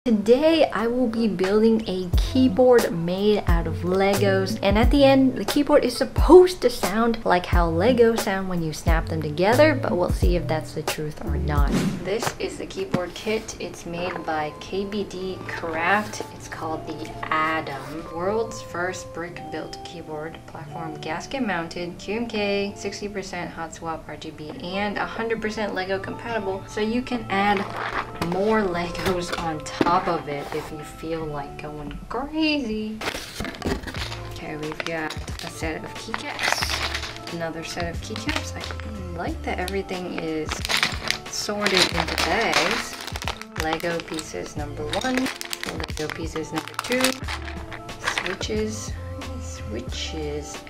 Today I will be building a keyboard made out of Legos, and at the end the keyboard is supposed to sound like how Legos sound when you snap them together, but we'll see if that's the truth or not. This is the keyboard kit. It's made by KBD Craft. It's called the Atom. World's first brick-built keyboard platform, gasket mounted, QMK, 60% hot swap RGB, and 100% Lego compatible, so you can add more Legos on top of it if you feel like going crazy. Okay, we've got a set of keycaps, another set of keycaps. I like that everything is sorted into bags. Lego pieces number 1, Lego pieces number 2, switches,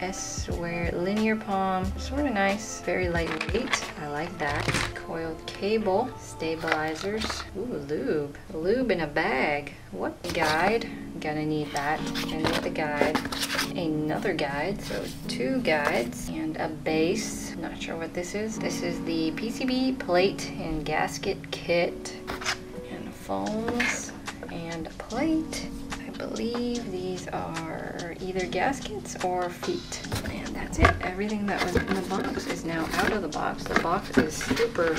S-square linear palm, sort of nice, very lightweight, I like that. Coiled cable, stabilizers, ooh, lube in a bag. What? Guide, gonna need that. And with the guide, another guide, so 2 guides, and a base. Not sure what this is. This is the PCB plate and gasket kit, and foams, and a plate. I believe these are either gaskets or feet. And that's it. Everything that was in the box is now out of the box. The box is super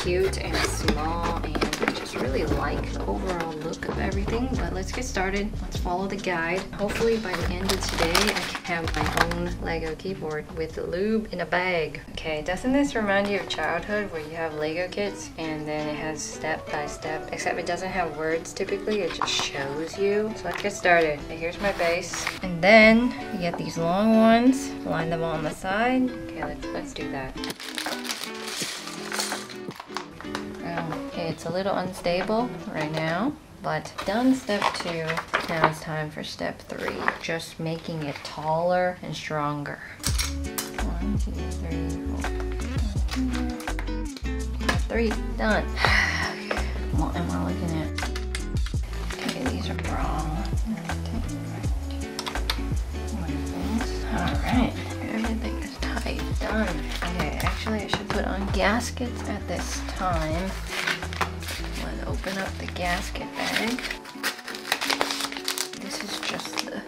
cute and small, and I just really like the overall look of everything. But let's get started. Let's follow the guide. Hopefully by the end of today I can have my own Lego keyboard with lube in a bag. Okay, doesn't this remind you of childhood where you have Lego kits and then it has step by step, except it doesn't have words typically, it just shows you. So let's get started. Okay, here's my base, and then you get these long ones, line them on the side. Okay, let's do that. Okay, it's a little unstable right now, but done step 2. Now it's time for step 3, just making it taller and stronger. 1, 2, 3, 4, 3, done. Okay, what am I looking at? Okay, these are wrong. Alright, everything is tight, done. Okay, actually I should put on gaskets at this time. Let's open up the gasket bag. This is just the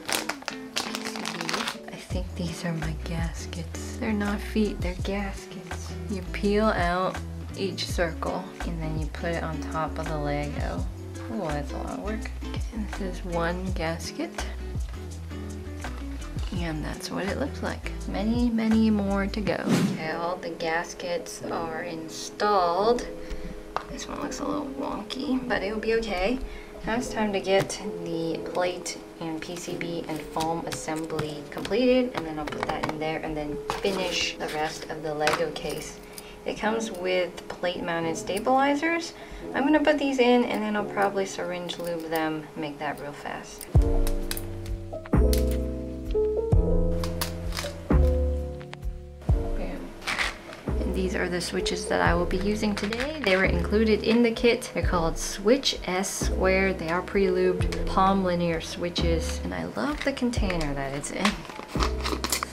PCB. I think these are my gaskets. They're not feet, they're gaskets. You peel out each circle and then you put it on top of the Lego. Oh, that's a lot of work. Okay, this is one gasket. And that's what it looks like. Many, many more to go. Okay, all the gaskets are installed. This one looks a little wonky, but it'll be okay. Now it's time to get the plate and PCB and foam assembly completed, and then I'll put that in there and then finish the rest of the Lego case. It comes with plate mounted stabilizers. I'm gonna put these in and then I'll probably syringe lube them, make that real fast. These are the switches that I will be using today. They were included in the kit. They're called Switch S-square. They are pre-lubed palm linear switches, and I love the container that it's in.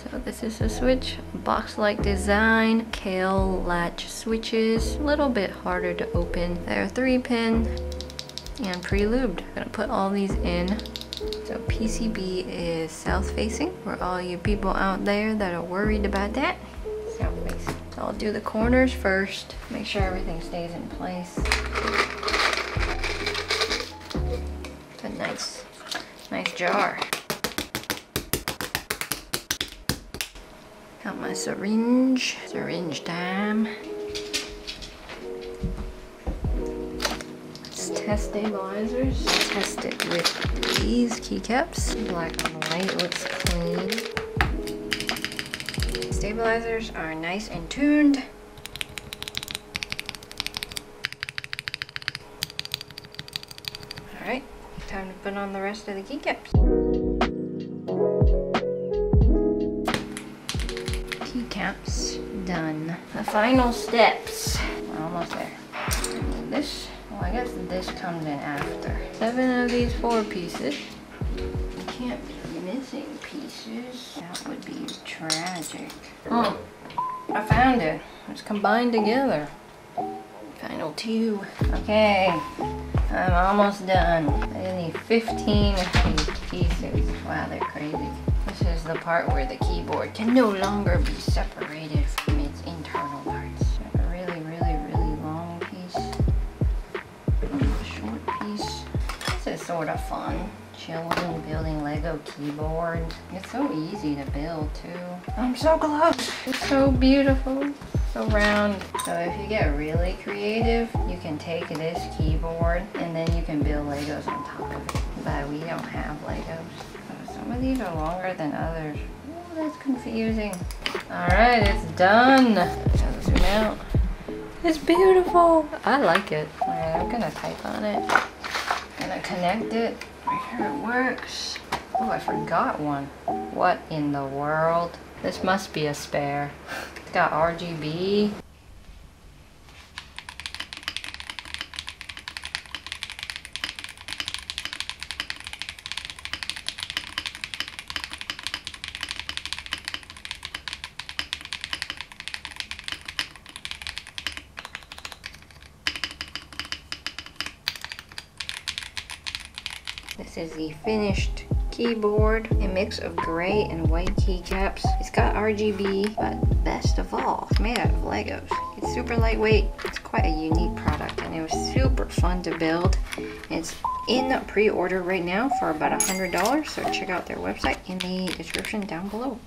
So this is a switch, box-like design, Kailh latch switches, a little bit harder to open. They're 3-pin and pre-lubed. I'm gonna put all these in. So PCB is south-facing for all you people out there that are worried about that. South-facing. So I'll do the corners first, make sure everything stays in place. It's a nice jar. Got my syringe time. Let's test stabilizers. Test it with these keycaps. Black and white looks clean. Stabilizers are nice and tuned. Alright, time to put on the rest of the keycaps. Keycaps done. The final steps. We're almost there. This, well, I guess this comes in after. 7 of these 4 pieces. You can't be missing pieces. That would be tragic. Oh, I found it. It's combined together. Final 2. Okay, I'm almost done. I need 15 of these pieces. Wow, they're crazy. This is the part where the keyboard can no longer be separated from its internal parts. A really, really, really long piece. A short piece. This is sort of fun. Chilling, building Lego keyboards. It's so easy to build too. I'm so close. It's so beautiful. So round. So if you get really creative, you can take this keyboard and then you can build Legos on top of it. But we don't have Legos. So some of these are longer than others. Oh, that's confusing. Alright, it's done. Gotta zoom out. It's beautiful. I like it. Alright, I'm gonna type on it. Gonna connect it. Make sure it works. Oh, I forgot one. What in the world? This must be a spare. It's got RGB. This is the finished keyboard, a mix of gray and white keycaps. It's got RGB, but best of all, it's made out of Legos. It's super lightweight. It's quite a unique product, and it was super fun to build. It's in pre-order right now for about $100, so check out their website in the description down below.